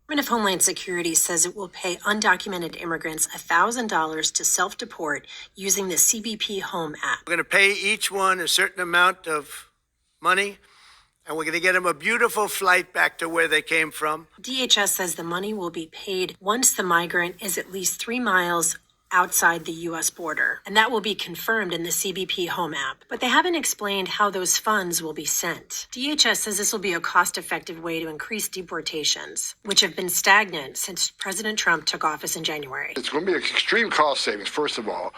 Department of Homeland Security says it will pay undocumented immigrants $1,000 to self-deport using the CBP Home app. We're going to pay each one a certain amount of money, and we're going to get them a beautiful flight back to where they came from. DHS says the money will be paid once the migrant is at least 3 miles outside the U.S. border, and that will be confirmed in the CBP Home app. But they haven't explained how those funds will be sent. DHS says this will be a cost-effective way to increase deportations, which have been stagnant since President Trump took office in January. It's going to be an extreme cost savings, first of all,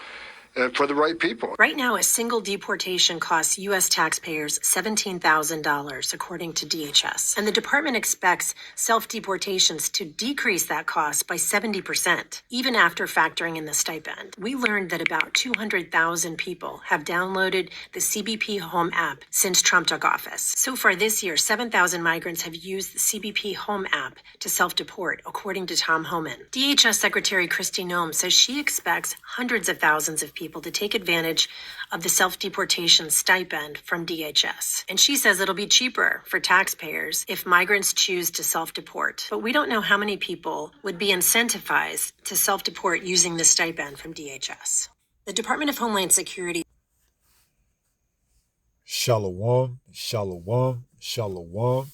for the right people. Right now, a single deportation costs U.S. taxpayers $17,000, according to DHS. And the department expects self-deportations to decrease that cost by 70%, even after factoring in the stipend. We learned that about 200,000 people have downloaded the CBP Home app since Trump took office. So far this year, 7,000 migrants have used the CBP Home app to self-deport, according to Tom Homan. DHS Secretary Kristi Noem says she expects hundreds of thousands of people to take advantage of the self-deportation stipend from DHS. And she says it'll be cheaper for taxpayers if migrants choose to self-deport. But we don't know how many people would be incentivized to self-deport using the stipend from DHS. The Department of Homeland Security. Shalom, shalom, shalom,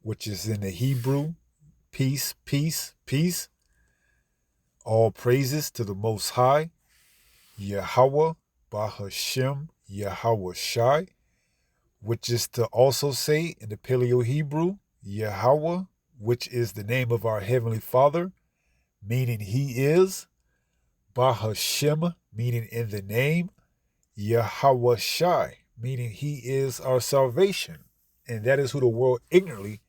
which is in the Hebrew, peace, peace, peace. All praises to the Most High, Yahweh, Bahashem, Yahweh Shai, which is to also say in the Paleo-Hebrew, Yahweh, which is the name of our Heavenly Father, meaning He is, Bahashem, meaning in the name, Yahweh Shai, meaning He is our salvation. And that is who the world ignorantly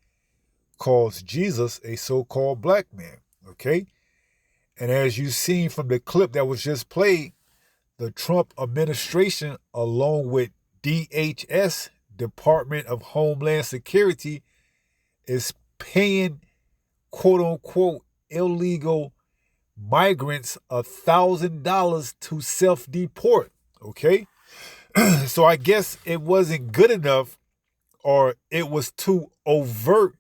calls Jesus a so-called black man, okay? And as you've seen from the clip that was just played, the Trump administration, along with DHS, Department of Homeland Security, is paying quote-unquote illegal migrants $1,000 to self-deport, okay? So I guess it wasn't good enough, or it was too overt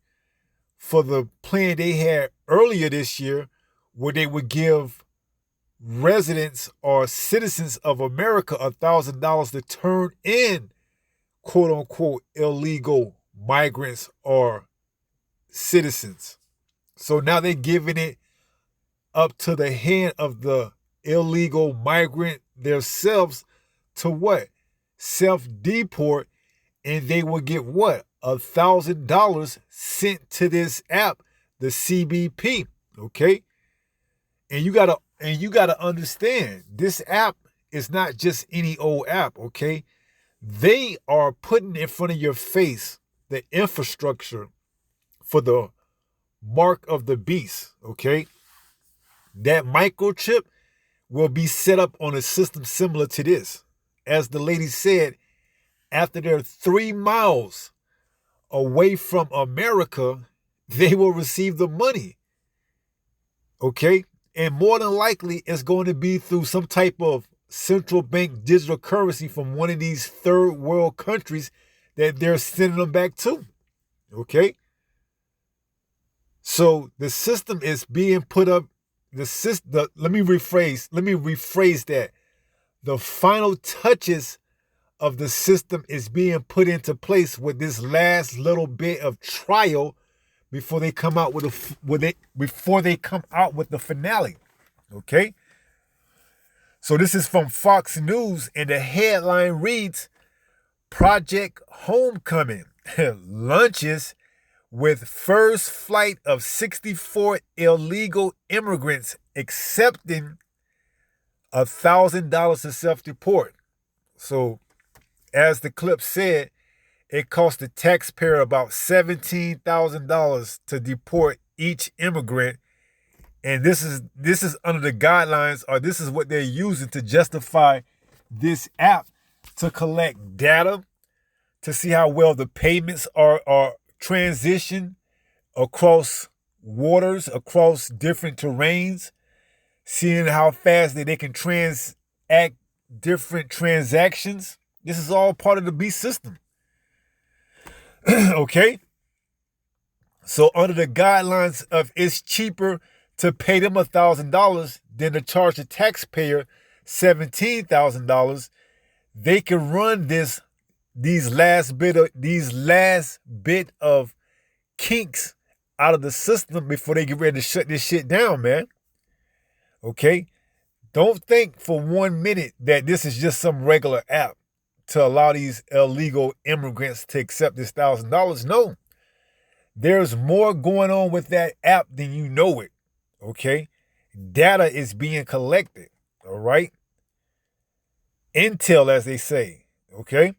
for the plan they had earlier this year, where they would give residents or citizens of America $1,000 to turn in quote-unquote illegal migrants or citizens. So now they're giving it up to the hand of the illegal migrant themselves to what? Self-deport, and they will get what? $1,000 sent to this app, the CBP, okay? And you gotta understand, this app is not just any old app, okay? They are putting in front of your face the infrastructure for the mark of the beast, okay? That microchip will be set up on a system similar to this. As the lady said, after they're 3 miles away from America, they will receive the money, okay? And more than likely, it's going to be through some type of central bank digital currency from one of these third world countries that they're sending them back to. Okay? So the system is being put up. Let me rephrase that. The final touches of the system is being put into place with this last little bit of trial before they come out with the finale. Okay? So this is from Fox News, and the headline reads, Project Homecoming launches with first flight of 64 illegal immigrants accepting $1,000 to self-deport. So as the clip said, it cost the taxpayer about $17,000 to deport each immigrant. And this is under the guidelines, or this is what they're using to justify this app, to collect data, to see how well the payments are transitioned across waters, across different terrains, seeing how fast they can transact different transactions. This is all part of the beast system. Okay? So under the guidelines of it's cheaper to pay them $1,000 than to charge the taxpayer $17,000, they can run these last bit of kinks out of the system before they get ready to shut this shit down, man. Okay? Don't think for 1 minute that this is just some regular app to allow these illegal immigrants to accept this $1,000. No. There's more going on with that app than you know it. Okay? Data is being collected. All right? Intel, as they say. Okay?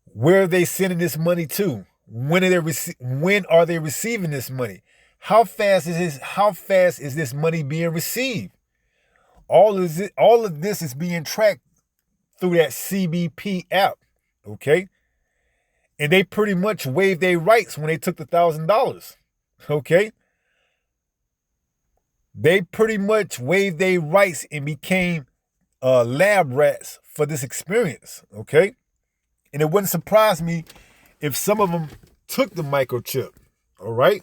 Where are they sending this money to? When are they receiving this money? How fast is this money being received? All of this is being tracked through that CBP app. Okay? And they pretty much waived their rights when they took the $1,000. Okay? They pretty much waived their rights and became lab rats for this experience. Okay? And it wouldn't surprise me if some of them took the microchip. All right?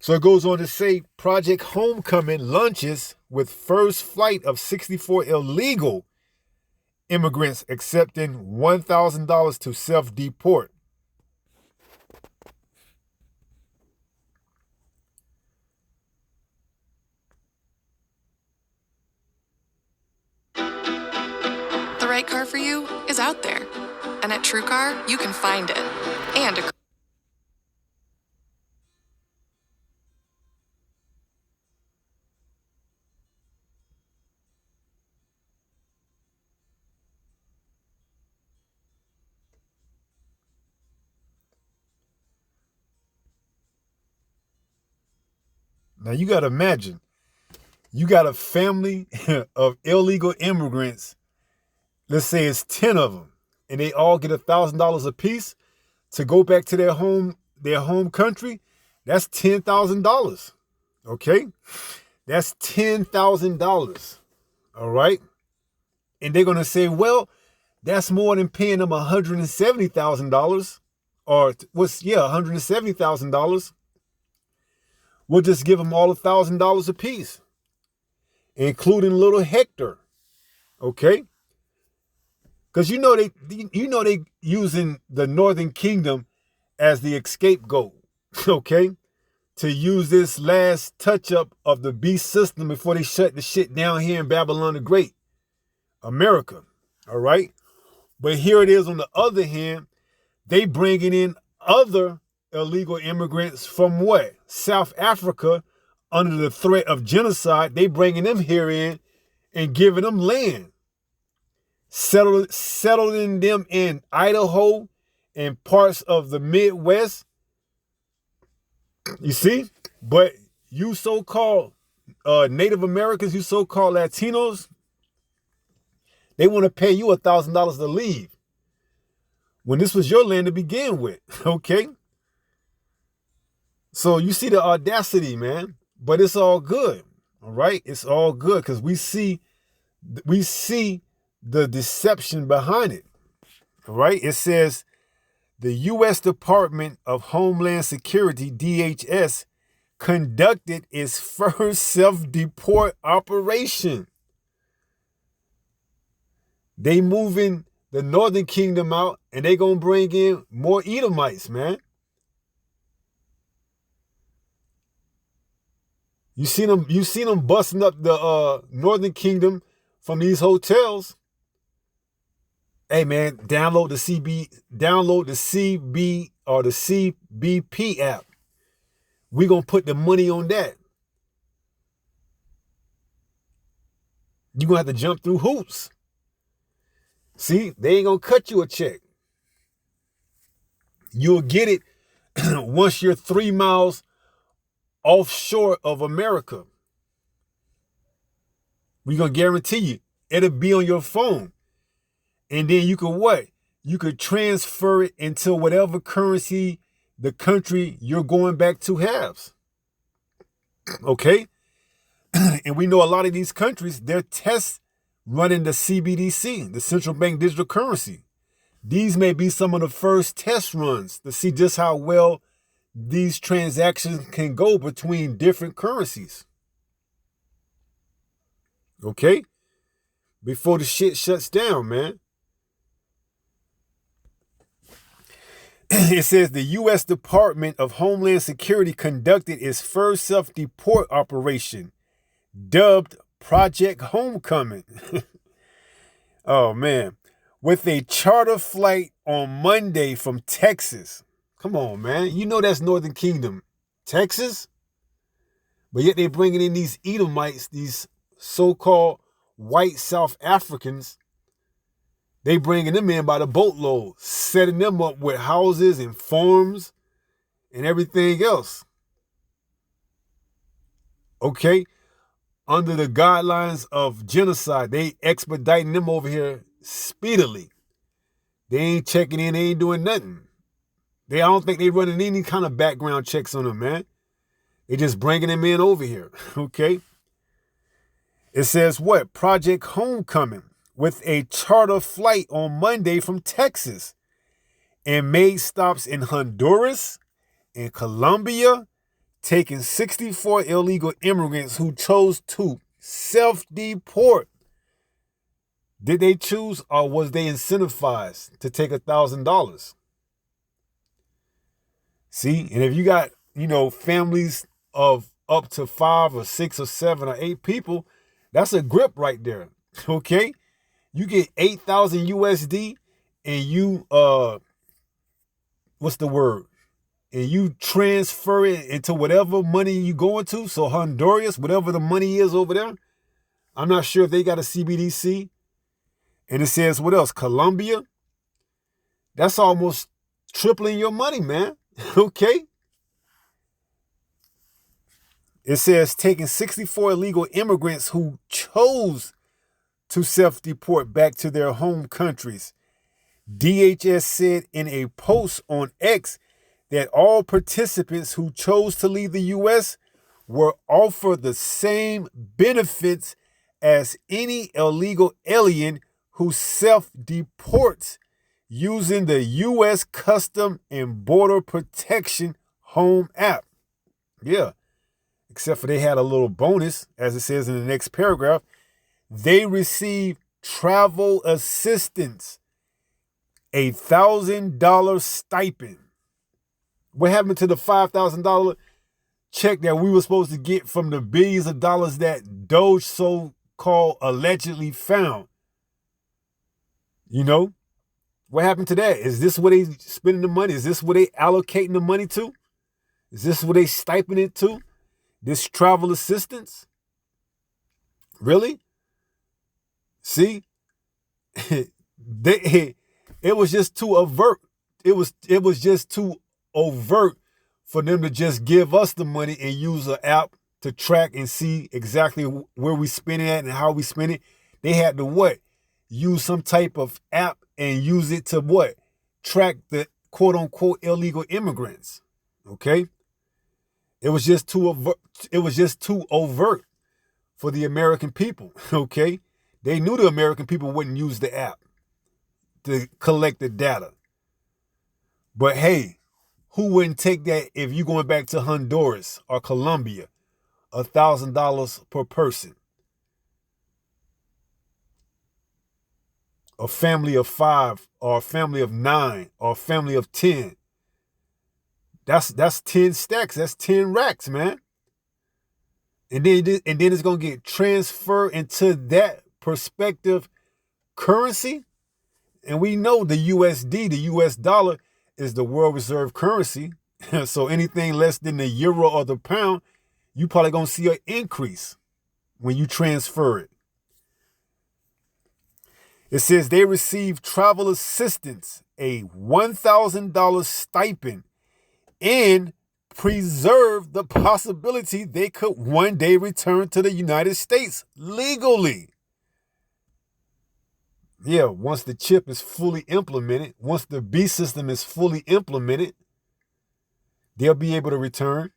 So it goes on to say Project Homecoming launches with first flight of 64 illegal immigrants accepting $1,000 to self-deport. The right car for you is out there. And at TrueCar, you can find it. And Now you got to imagine, you got a family of illegal immigrants. Let's say it's 10 of them, and they all get $1,000 a piece to go back to their home country. That's $10,000. Okay, that's $10,000. All right, and they're gonna say, well, that's more than paying them $170,000, or $170,000. We'll just give them all $1,000 a piece, including little Hector. Okay. Because you know they using the Northern Kingdom as the scapegoat, okay? To use this last touch-up of the beast system before they shut the shit down here in Babylon the Great, America, all right? But here it is on the other hand, they bringing in other illegal immigrants from what? South Africa, under the threat of genocide. They bringing them here in and giving them land. Settling them in Idaho and parts of the Midwest. You see? But you so-called Native Americans, you so-called Latinos, they want to pay you $1,000 to leave when this was your land to begin with. Okay? So you see the audacity, man. But it's all good. All right? It's all good because we see the deception behind it. All right? It says the U.S. Department of Homeland Security, DHS, conducted its first self-deport operation. They moving the Northern Kingdom out, and they gonna bring in more Edomites, man. You seen them busting up the Northern Kingdom from these hotels. Hey man, download the CB or the CBP app. We gonna put the money on that. You gonna have to jump through hoops. See, they ain't gonna cut you a check. You'll get it once you're 3 miles offshore of America. We're gonna guarantee you it'll be on your phone. And then you could what? You could transfer it into whatever currency the country you're going back to has. Okay? And we know a lot of these countries, their tests running the CBDC, the central bank digital currency. These may be some of the first test runs to see just how well these transactions can go between different currencies. Okay? Before the shit shuts down, man. It says the U.S. Department of Homeland Security conducted its first self-deport operation, dubbed Project Homecoming. Oh, man. With a charter flight on Monday from Texas. Come on, man. You know that's Northern Kingdom. Texas? But yet they're bringing in these Edomites, these so-called white South Africans. They bringing them in by the boatload, setting them up with houses and farms and everything else. Okay? Under the guidelines of genocide, they expediting them over here speedily. They ain't checking in, they ain't doing nothing. I don't think they running any kind of background checks on them, man. They just bringing them in over here, okay? It says what? Project Homecoming with a charter flight on Monday from Texas and made stops in Honduras and Colombia, taking 64 illegal immigrants who chose to self-deport. Did they choose or was they incentivized to take $1,000? See, and if you got, families of up to 5 or 6 or 7 or 8 people, that's a grip right there. Okay? You get 8,000 USD and you what's the word? And you transfer it into whatever money you going to. So Honduras, whatever the money is over there. I'm not sure if they got a CBDC. And it says what else? Colombia. That's almost tripling your money, man. Okay? It says taking 64 illegal immigrants who chose to self-deport back to their home countries. DHS said in a post on X that all participants who chose to leave the U.S. were offered the same benefits as any illegal alien who self-deports using the U.S. Custom and Border Protection Home app. Yeah. Except for they had a little bonus, as it says in the next paragraph. They receive travel assistance, $1,000 stipend. What happened to the $5,000 check that we were supposed to get from the billions of dollars that Doge so-called allegedly found? What happened to that? Is this where they spending the money? Is this where they allocating the money to? Is this where they stipend it to? This travel assistance? Really? See? It was just too overt. It was just too overt for them to just give us the money and use an app to track and see exactly where we spend it at and how we spend it. They had to what? Use some type of app and use it to what? Track the quote unquote illegal immigrants. Okay? It was just too overt for the American people. Okay? They knew the American people wouldn't use the app to collect the data. But hey, who wouldn't take that if you're going back to Honduras or Colombia? $1,000 per person. A family of 5 or a family of 9 or a family of 10. That's 10 stacks. That's 10 racks, man. And then it's going to get transferred into that perspective currency. And we know the USD, the US dollar, is the world reserve currency. So anything less than the euro or the pound, you probably going to see an increase when you transfer it. It says they receive travel assistance, a $1,000 stipend, and preserve the possibility they could one day return to the United States legally. Yeah, once the chip is fully implemented, once the B system is fully implemented, they'll be able to return.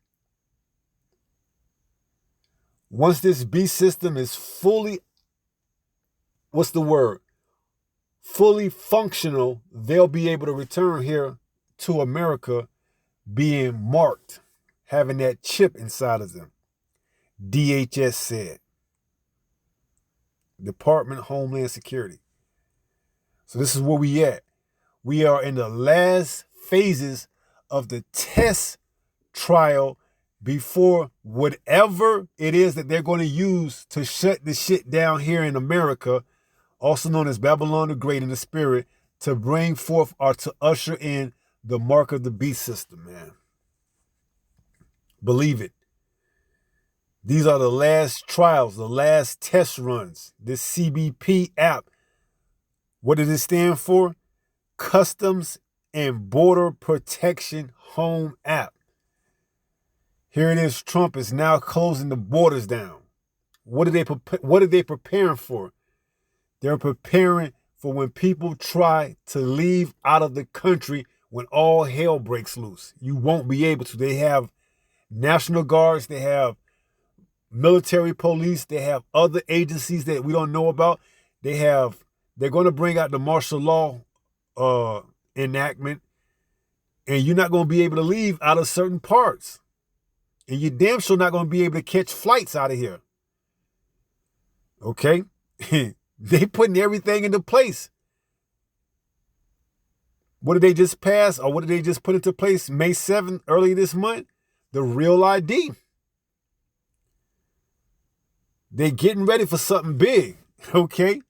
Once this B system is fully, fully functional, they'll be able to return here to America being marked, having that chip inside of them. DHS said. Department of Homeland Security. So this is where we at. We are in the last phases of the test trial before whatever it is that they're going to use to shut the shit down here in America, also known as Babylon the Great in the spirit, to bring forth or to usher in the mark of the beast system, man. Believe it. These are the last trials, the last test runs. This CBP app, what does it stand for? Customs and Border Protection Home App. Here it is. Trump is now closing the borders down. What are they preparing for? They're preparing for when people try to leave out of the country when all hell breaks loose. You won't be able to. They have National Guards. They have military police. They have other agencies that we don't know about. They're going to bring out the martial law enactment, and you're not going to be able to leave out of certain parts. And you're damn sure not going to be able to catch flights out of here. Okay? They putting everything into place. What did they just pass, or what did they just put into place May 7th, early this month? The Real ID. They're getting ready for something big, okay?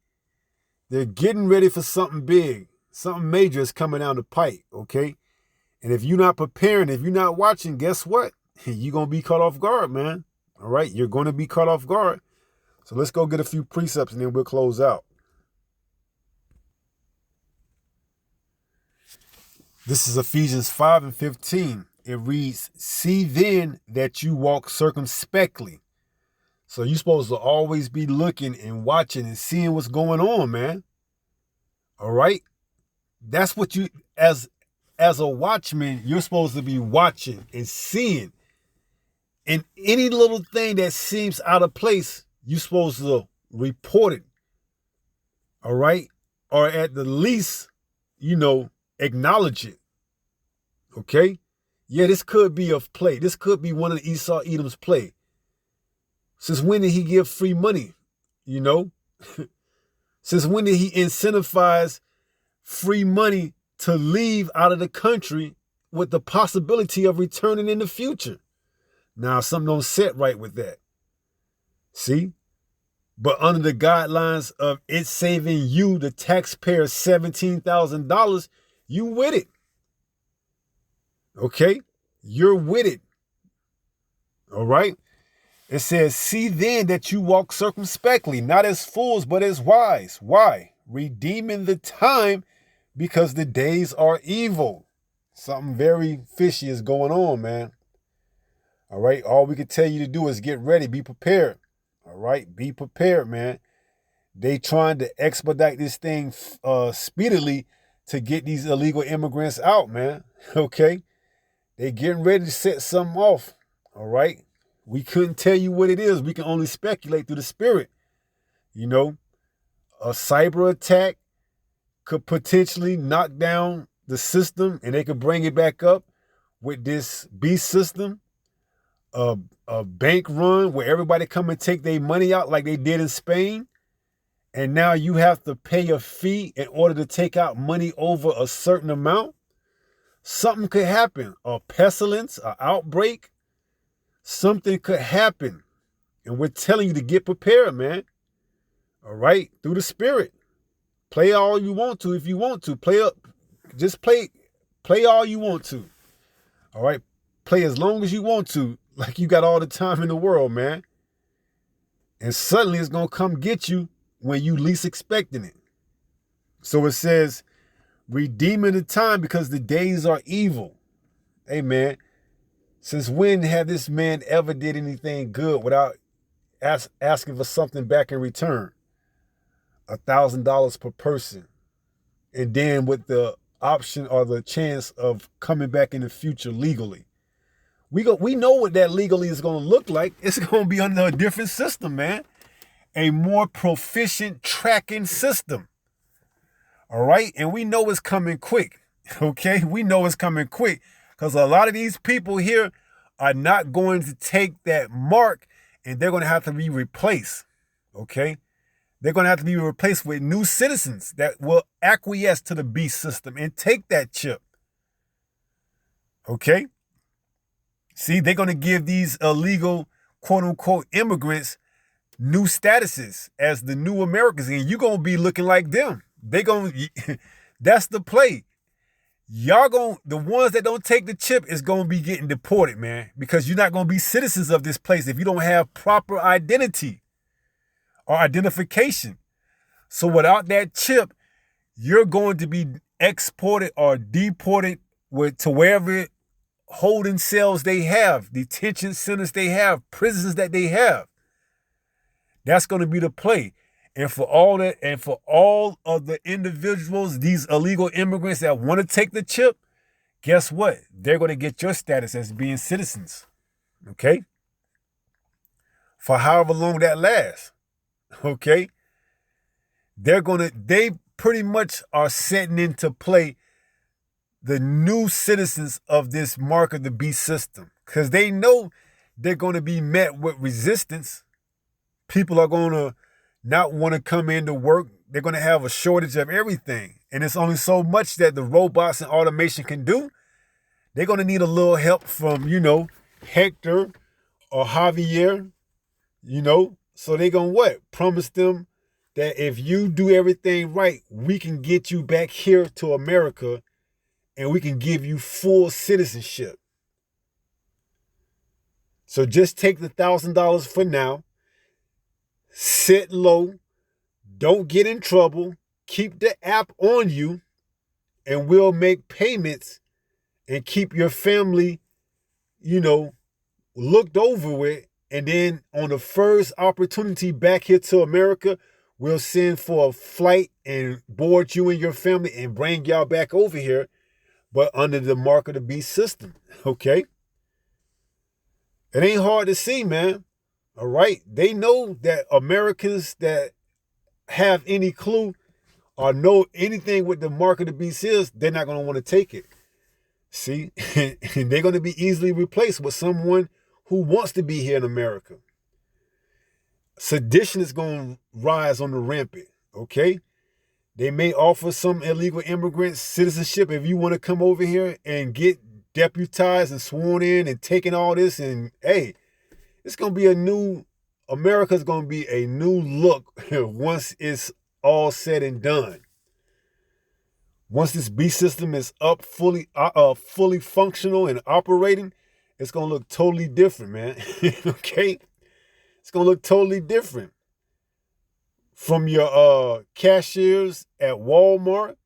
They're getting ready for something big. Something major is coming down the pipe, okay? And if you're not preparing, if you're not watching, guess what? You're going to be caught off guard, man. All right? You're going to be caught off guard. So let's go get a few precepts and then we'll close out. This is Ephesians 5:15. It reads, "See then that you walk circumspectly." So you're supposed to always be looking and watching and seeing what's going on, man. All right? That's what you, as a watchman, you're supposed to be watching and seeing. And any little thing that seems out of place, you're supposed to report it. All right? Or at the least, acknowledge it. Okay? Yeah, this could be a play. This could be one of the Esau Edom's play. Since when did he give free money? Since when did he incentivize free money to leave out of the country with the possibility of returning in the future? Now, something don't sit right with that. See? But under the guidelines of it saving you, the taxpayer, $17,000, you with it. Okay? You're with it. All right? It says, "See then that you walk circumspectly, not as fools, but as wise." Why? Redeeming the time, because the days are evil. Something very fishy is going on, man. All right? All we can tell you to do is get ready, be prepared. All right? Be prepared, man. They trying to expedite this thing speedily to get these illegal immigrants out, man. Okay? They getting ready to set something off. All right? We couldn't tell you what it is. We can only speculate through the spirit. A cyber attack could potentially knock down the system and they could bring it back up with this beast system. A bank run where everybody come and take their money out like they did in Spain. And now you have to pay a fee in order to take out money over a certain amount. Something could happen. A pestilence, an outbreak. Something could happen. And we're telling you to get prepared, man. All right? Through the spirit. Play all you want to if you want to. Play all you want to. All right? Play as long as you want to, like you got all the time in the world, man. And suddenly it's going to come get you when you least expecting it. So it says, redeeming the time because the days are evil. Hey, man. Since when have this man ever did anything good without asking for something back in return? $1,000 per person. And then with the option or the chance of coming back in the future legally. We know what that legally is going to look like. It's going to be under a different system, man. A more proficient tracking system. All right? And we know it's coming quick. Okay? We know it's coming quick. Because a lot of these people here are not going to take that mark, and they're going to have to be replaced, okay? They're going to have to be replaced with new citizens that will acquiesce to the beast system and take that chip, okay? See, they're going to give these illegal, quote-unquote, immigrants new statuses as the new Americans, and you're going to be looking like them. That's the play. The ones that don't take the chip is going to be getting deported, man, because you're not going to be citizens of this place if you don't have proper identity or identification. So without that chip, you're going to be exported or deported to wherever holding cells they have, detention centers they have, prisons that they have. That's going to be the play. And for all of the individuals, these illegal immigrants that want to take the chip, guess what? They're going to get your status as being citizens. Okay? For however long that lasts. Okay? They pretty much are setting into play the new citizens of this mark of the beast system. Because they know they're going to be met with resistance. People are going to not want to come into work. They're going to have a shortage of everything. And it's only so much that the robots and automation can do. They're going to need a little help from, Hector or Javier, So they're going to what? Promise them that if you do everything right, we can get you back here to America and we can give you full citizenship. So just take the $1,000 for now. Sit low, don't get in trouble, keep the app on you, and we'll make payments and keep your family, looked over with. And then on the first opportunity back here to America, we'll send for a flight and board you and your family and bring y'all back over here, but under the mark of the beast system, okay? It ain't hard to see, man. All right. They know that Americans that have any clue or know anything with the mark of the beast is, they're not going to want to take it. See, and they're going to be easily replaced with someone who wants to be here in America. Sedition is going to rise on the rampant. Okay. They may offer some illegal immigrants citizenship if you want to come over here and get deputized and sworn in and taking all this. And hey, it's going to be America's going to be a new look once it's all said and done. Once this beast system is up fully functional and operating, it's going to look totally different, man. Okay? It's going to look totally different. From your cashiers at Walmart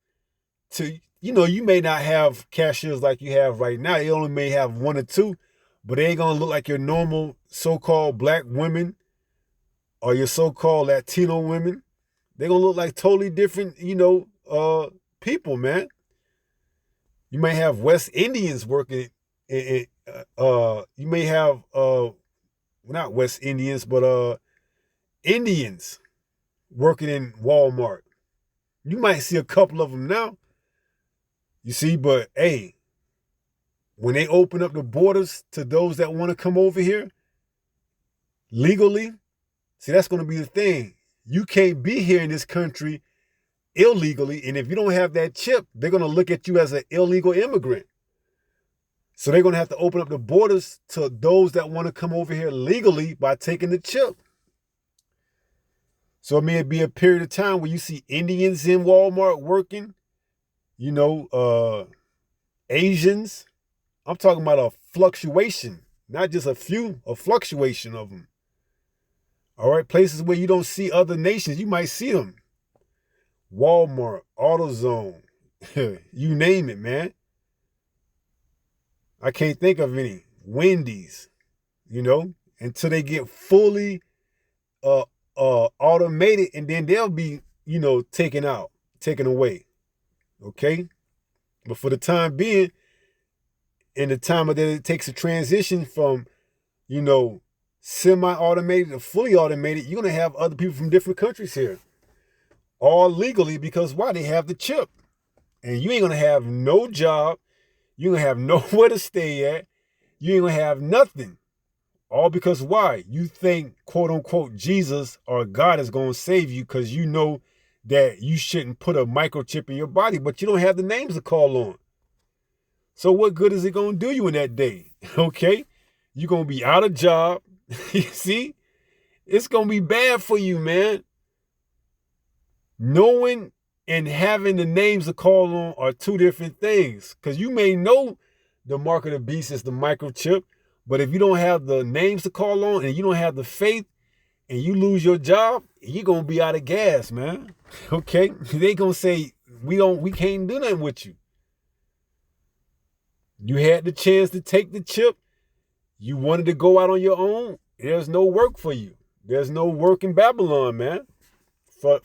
to, you may not have cashiers like you have right now. You only may have one or two, but they ain't going to look like your normal so-called black women or your so-called Latino women. They're going to look like totally different, people, man. You may have West Indians working. You may have, not West Indians, but Indians working in Walmart. You might see a couple of them now. You see, but hey, when they open up the borders to those that want to come over here legally, see, that's going to be the thing. You can't be here in this country illegally, and if you don't have that chip, they're going to look at you as an illegal immigrant. So they're going to have to open up the borders to those that want to come over here legally by taking the chip. So it may be a period of time where you see Indians in Walmart working, Asians. I'm talking about a fluctuation, not just a fluctuation of them. All right, places where you don't see other nations, you might see them. Walmart, AutoZone, you name it, man. I can't think of any. Wendy's, until they get fully automated, and then they'll be, taken away. Okay? But for the time being, in the time that it takes a transition from, semi-automated to fully automated, you're going to have other people from different countries here. All legally, because why? They have the chip. And you ain't going to have no job. You ain't gonna have nowhere to stay at. You ain't gonna have nothing. All because why? You think, quote unquote, Jesus or God is gonna save you because you know that you shouldn't put a microchip in your body, but you don't have the names to call on. So what good is it gonna do you in that day? Okay? You're gonna be out of job. You see? It's gonna be bad for you, man. Knowing and having the names to call on are two different things. Because you may know the mark of the beast is the microchip, but if you don't have the names to call on and you don't have the faith and you lose your job, you're gonna be out of gas, man. Okay? They gonna say, we can't do nothing with you. You had the chance to take the chip. You wanted to go out on your own. There's no work for you. There's no work in Babylon, man. For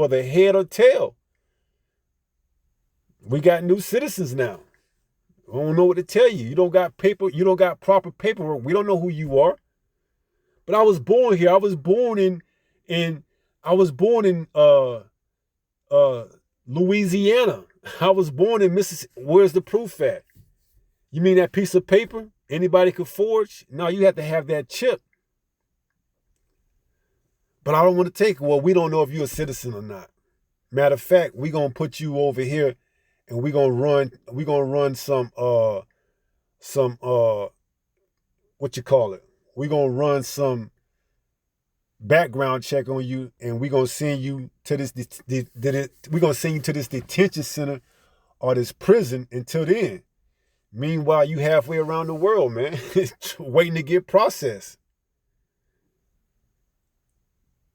the head or tail. We got new citizens now. I don't know what to tell you. You don't got paper. You don't got proper paperwork. We don't know who you are. But I was born here. I was born in Louisiana. I was born in Mississippi. Where's the proof at? You mean that piece of paper anybody could forge? No, you have to have that chip. But I don't want to take it. Well, we don't know if you're a citizen or not. Matter of fact, we're gonna put you over here and we're gonna run some what you call it? We're gonna run some background check on you, and we're gonna send you to this detention center or this prison until then. Meanwhile, you halfway around the world, man, waiting to get processed.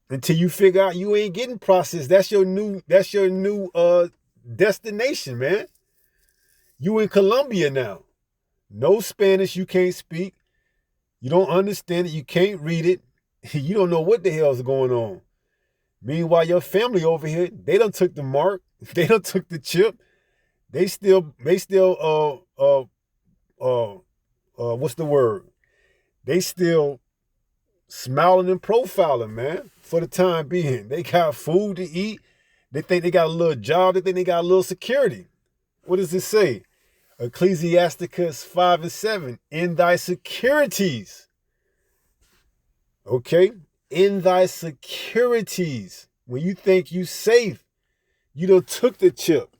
Until you figure out you ain't getting processed. That's your new destination, man. You in Colombia now. No Spanish you can't speak. You don't understand it. You can't read it. You don't know what the hell's going on. Meanwhile, your family over here, they done took the mark. They done took the chip. They still what's the word? They still smiling and profiling, man, for the time being. They got food to eat. They think they got a little job. They think they got a little security. What does it say? Ecclesiasticus 5:7, in thy securities. Okay? In thy securities. When you think you safe, you done took the chip.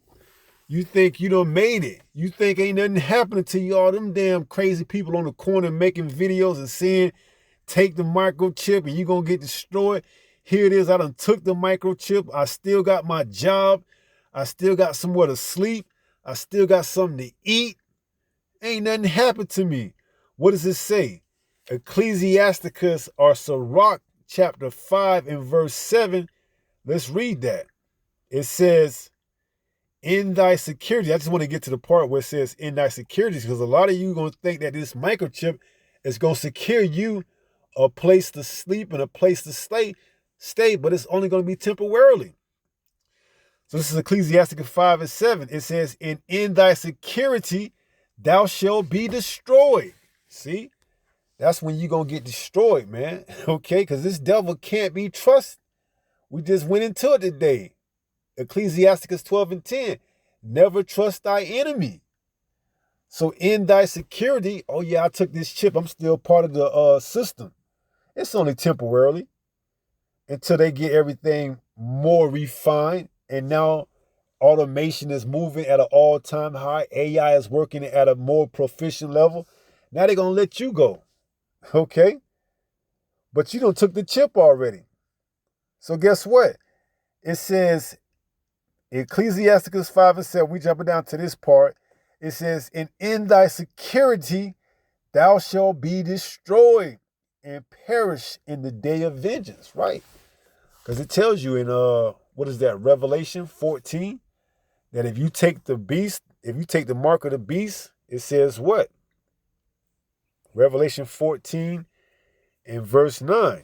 You think you done made it. You think ain't nothing happening to you. All them damn crazy people on the corner making videos and saying, take the microchip and you're going to get destroyed. Here it is. I done took the microchip. I still got my job. I still got somewhere to sleep. I still got something to eat. Ain't nothing happened to me. What does it say? Ecclesiasticus or Sirach chapter 5 and verse 7. Let's read that. It says, in thy security. I just want to get to the part where it says in thy securities, because a lot of you are going to think that this microchip is going to secure you a place to sleep and a place to stay, but it's only going to be temporarily. So this is Ecclesiasticus 5:7. It says, and in thy security thou shalt be destroyed. See? That's when you're going to get destroyed, man. Okay? Because this devil can't be trusted. We just went into it today. Ecclesiasticus 12:10. Never trust thy enemy. So in thy security, oh yeah, I took this chip. I'm still part of the system. It's only temporarily until they get everything more refined. And now automation is moving at an all-time high. AI is working at a more proficient level. Now they're going to let you go. Okay? But you done took the chip already. So guess what? It says, Ecclesiasticus 5:7, we jumping down to this part. It says, and in thy security thou shalt be destroyed and perish in the day of vengeance, right? Because it tells you in, what is that, Revelation 14, that if you take the beast, if you take the mark of the beast, it says what? Revelation 14 and verse 9.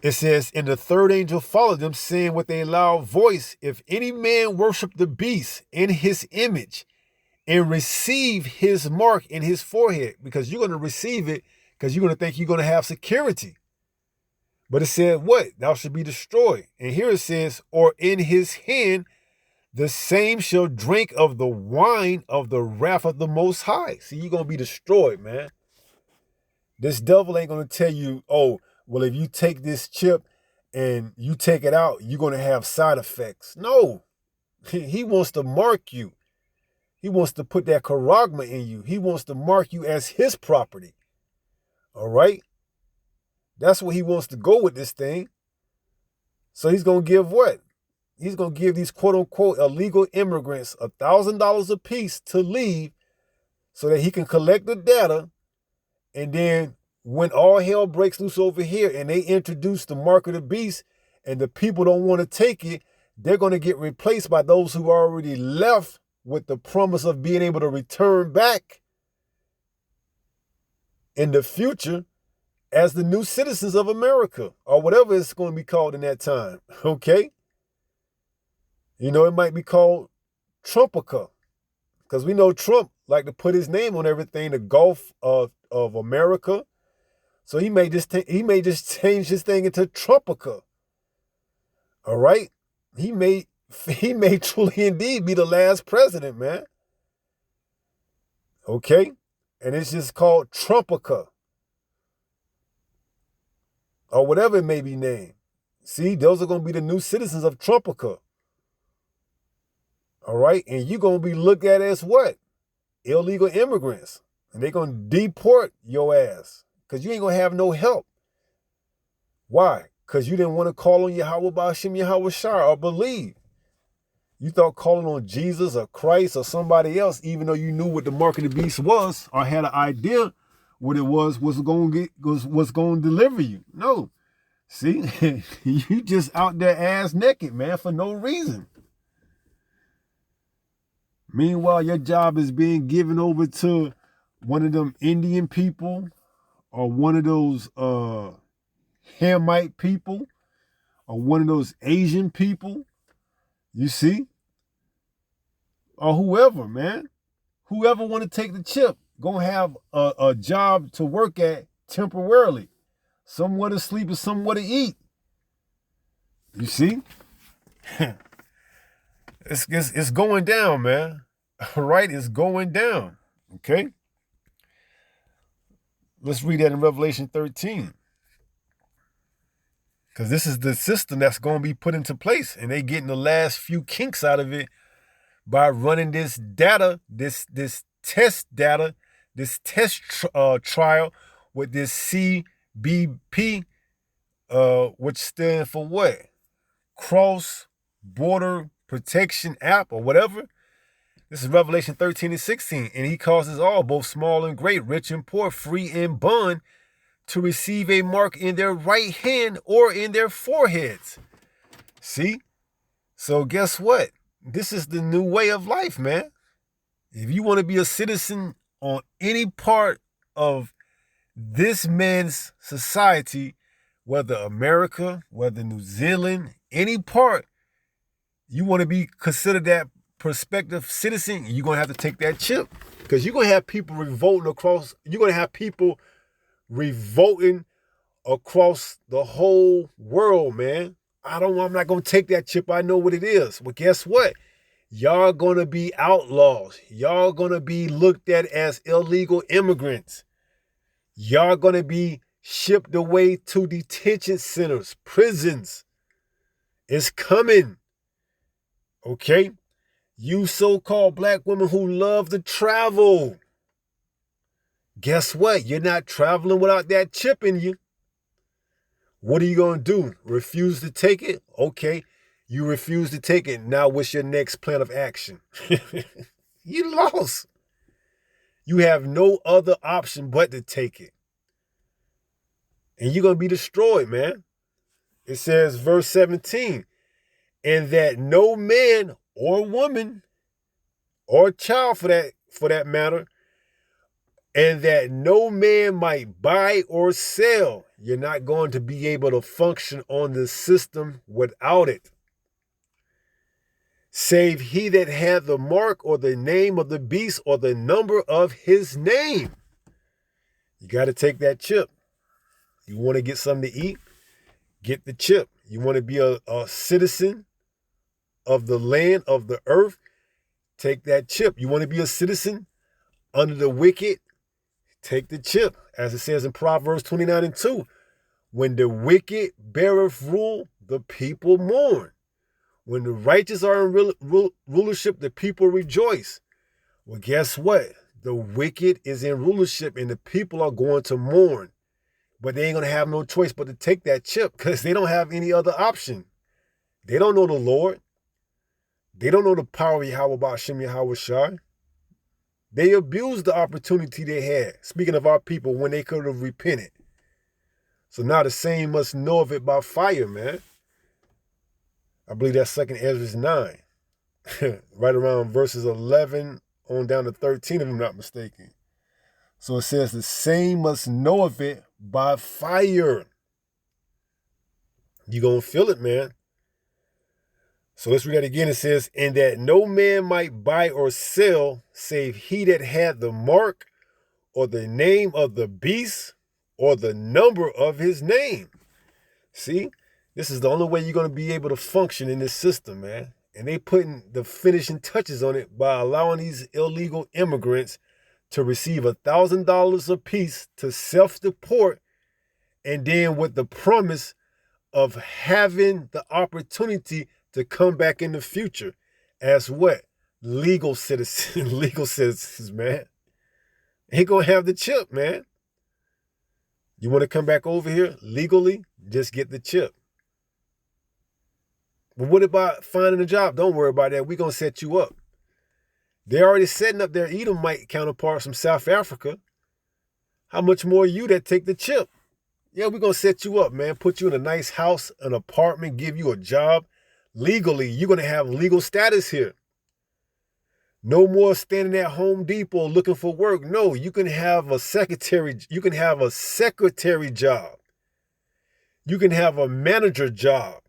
It says, and the third angel followed them, saying with a loud voice, if any man worship the beast in his image and receive his mark in his forehead, because you're going to receive it because you're going to think you're going to have security. But it said what? Thou shalt be destroyed. And here it says, or in his hand, the same shall drink of the wine of the wrath of the Most High. See, you're going to be destroyed, man. This devil ain't going to tell you, oh, well, if you take this chip and you take it out, you're going to have side effects. No, he wants to mark you. He wants to put that charagma in you. He wants to mark you as his property. All right? That's where he wants to go with this thing. So he's going to give what? He's going to give these quote-unquote illegal immigrants $1,000 a piece to leave so that he can collect the data. And then when all hell breaks loose over here and they introduce the mark of the beast and the people don't want to take it, they're going to get replaced by those who already left with the promise of being able to return back in the future as the new citizens of America, or whatever it's going to be called in that time, okay? You know, it might be called Trumpica, because we know Trump like to put his name on everything, the Gulf of America. So he may just change his thing into Trumpica. All right? He may truly indeed be the last president, man. Okay? And it's just called Trumpica, or whatever it may be named. See, those are going to be the new citizens of Trumpica. All right? And you're going to be looked at as what? Illegal immigrants. And they're going to deport your ass because you ain't going to have no help. Why? Because you didn't want to call on Yahweh Ba'ashem Yahweh Shai or believe. You thought calling on Jesus or Christ or somebody else, even though you knew what the mark of the beast was or had an idea what it was going to deliver you. No. See, you just out there ass naked, man, for no reason. Meanwhile, your job is being given over to one of them Indian people or one of those Hamite people or one of those Asian people, you see? Or whoever, man. Whoever want to take the chip, gonna have a job to work at temporarily. Somewhere to sleep and somewhere to eat. You see? It's going down, man. All right, it's going down. Okay? Let's read that in Revelation 13. Because this is the system that's going to be put into place. And they getting the last few kinks out of it by running this data, this test data, this test trial with this CBP, which stands for what? Cross Border Protection App or whatever. This is Revelation 13 and 16. And he causes all, both small and great, rich and poor, free and bond, to receive a mark in their right hand or in their foreheads. See? So guess what? This is the new way of life, man. If you want to be a citizen on any part of this man's society, whether America, whether New Zealand, any part, you want to be considered that prospective citizen, you're going to have to take that chip. Because you're going to have people revolting across the whole world, man. I'm not going to take that chip. I know what it is. Well, guess what? Y'all going to be outlaws. Y'all going to be looked at as illegal immigrants. Y'all going to be shipped away to detention centers, prisons. It's coming. Okay? You so-called black women who love to travel. Guess what? You're not traveling without that chip in you. What are you going to do? Refuse to take it? Okay. You refuse to take it. Now what's your next plan of action? You lost. You have no other option but to take it. And you're going to be destroyed, man. It says, verse 17, and that no man or woman or child for that matter, and that no man might buy or sell. You're not going to be able to function on the system without it. Save he that hath the mark or the name of the beast or the number of his name. You got to take that chip. You want to get something to eat? Get the chip. You want to be a citizen of the land, of the earth, take that chip. You want to be a citizen under the wicked? Take the chip. As it says in Proverbs 29:2, when the wicked beareth rule, the people mourn. When the righteous are in rulership, the people rejoice. Well, guess what? The wicked is in rulership and the people are going to mourn. But they ain't going to have no choice but to take that chip because they don't have any other option. They don't know the Lord. They don't know the power of Yahweh Ba'ashem Yahweh Shai. They abused the opportunity they had, speaking of our people, when they could have repented. So now the same must know of it by fire, man. I believe that's 2nd Ezra 9. Right around verses 11 on down to 13, if I'm not mistaken. So it says the same must know of it by fire. You're going to feel it, man. So let's read that again. It says, and that no man might buy or sell, save he that had the mark or the name of the beast or the number of his name. See, this is the only way you're going to be able to function in this system, man. And they putting the finishing touches on it by allowing these illegal immigrants to receive $1,000 apiece to self-deport, and then with the promise of having the opportunity to come back in the future as what? Legal citizens, man. Ain't gonna have the chip, man. You want to come back over here legally? Just get the chip. But what about finding a job? Don't worry about that. We're gonna set you up. They're already setting up their Edomite counterparts from South Africa. How much more you that take the chip? Yeah, we're gonna set you up, man. Put you in a nice house, an apartment, give you a job. Legally, you're going to have legal status here. No more standing at Home Depot looking for work. No, you can have a secretary. You can have a secretary job. You can have a manager job.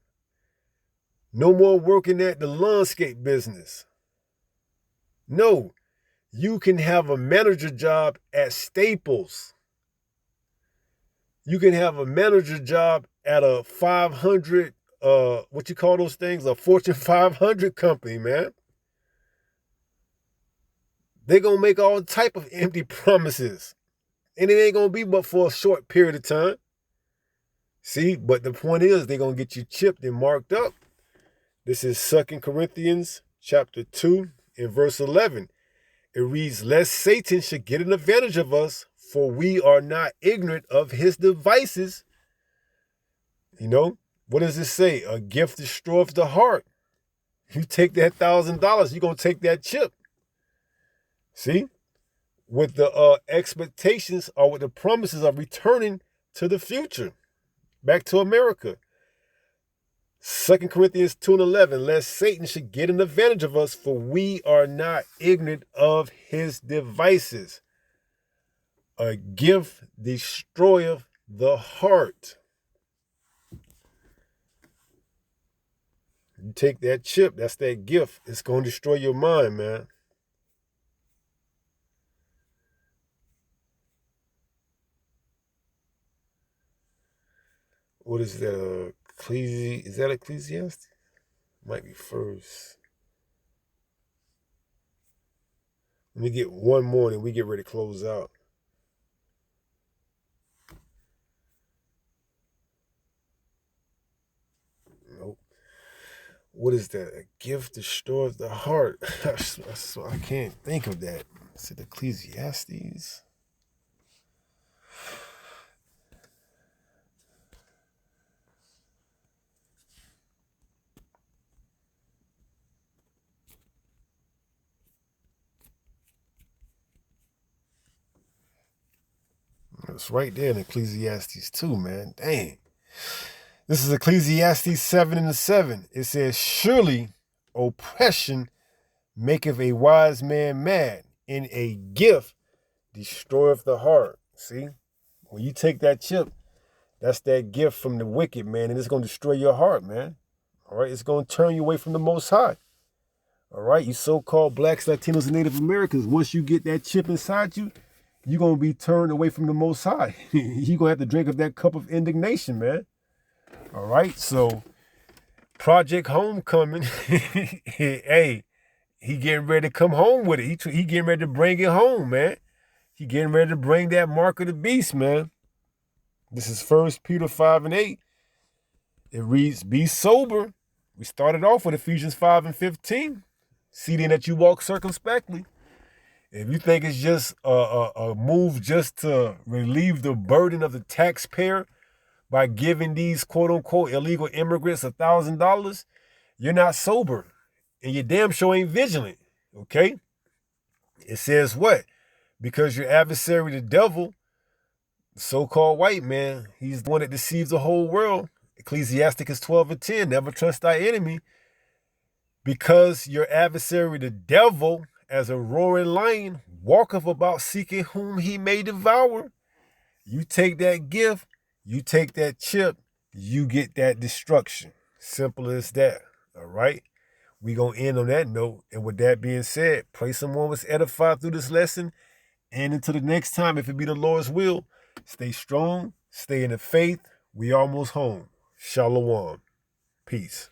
No more working at the landscape business. No, you can have a manager job at Staples. You can have a manager job at a 500 what you call those things? A Fortune 500 company, man. They're going to make all type of empty promises. And it ain't going to be but for a short period of time. See, but the point is they're going to get you chipped and marked up. This is 2 Corinthians chapter 2 and verse 11. It reads, lest Satan should get an advantage of us, for we are not ignorant of his devices. You know? What does it say? A gift destroys the heart. You take that $1,000, you're going to take that chip. See? With the expectations or with the promises of returning to the future. Back to America. 2 Corinthians 2 and 11. Lest Satan should get an advantage of us, for we are not ignorant of his devices. A gift destroyeth the heart. You take that chip, that's that gift. It's going to destroy your mind, man. What is that? Is that Ecclesiastes? Might be first. Let me get one more and we get ready to close out. Nope. What is that? A gift destroys the heart. So I can't think of that. Is it Ecclesiastes? It's right there in Ecclesiastes 2, man. Dang. This is Ecclesiastes 7 and 7. It says, surely oppression maketh a wise man mad, and a gift destroyeth the heart. See? When you take that chip, that's that gift from the wicked, man, and it's going to destroy your heart, man. All right? It's going to turn you away from the Most High. All right? You so-called blacks, Latinos, and Native Americans, once you get that chip inside you, you're going to be turned away from the Most High. You're going to have to drink of that cup of indignation, man. All right? So Project Homecoming, hey, he getting ready to come home with it. He getting ready to bring it home, man. He getting ready to bring that mark of the beast, man. This is 1 Peter 5:8. It reads, be sober. We started off with Ephesians 5:15. See then that you walk circumspectly. If you think it's just a move just to relieve the burden of the taxpayer by giving these quote-unquote illegal immigrants $1,000, you're not sober. And your damn sure ain't vigilant, okay? It says what? Because your adversary, the devil, the so-called white man, he's the one that deceives the whole world. Ecclesiasticus 12:10, never trust thy enemy. Because your adversary, the devil, as a roaring lion, walketh about seeking whom he may devour. You take that gift, you take that chip, you get that destruction. Simple as that, all right? We're going to end on that note. And with that being said, pray someone was edified through this lesson. And until the next time, if it be the Lord's will, stay strong, stay in the faith. We almost home. Shalom. Peace.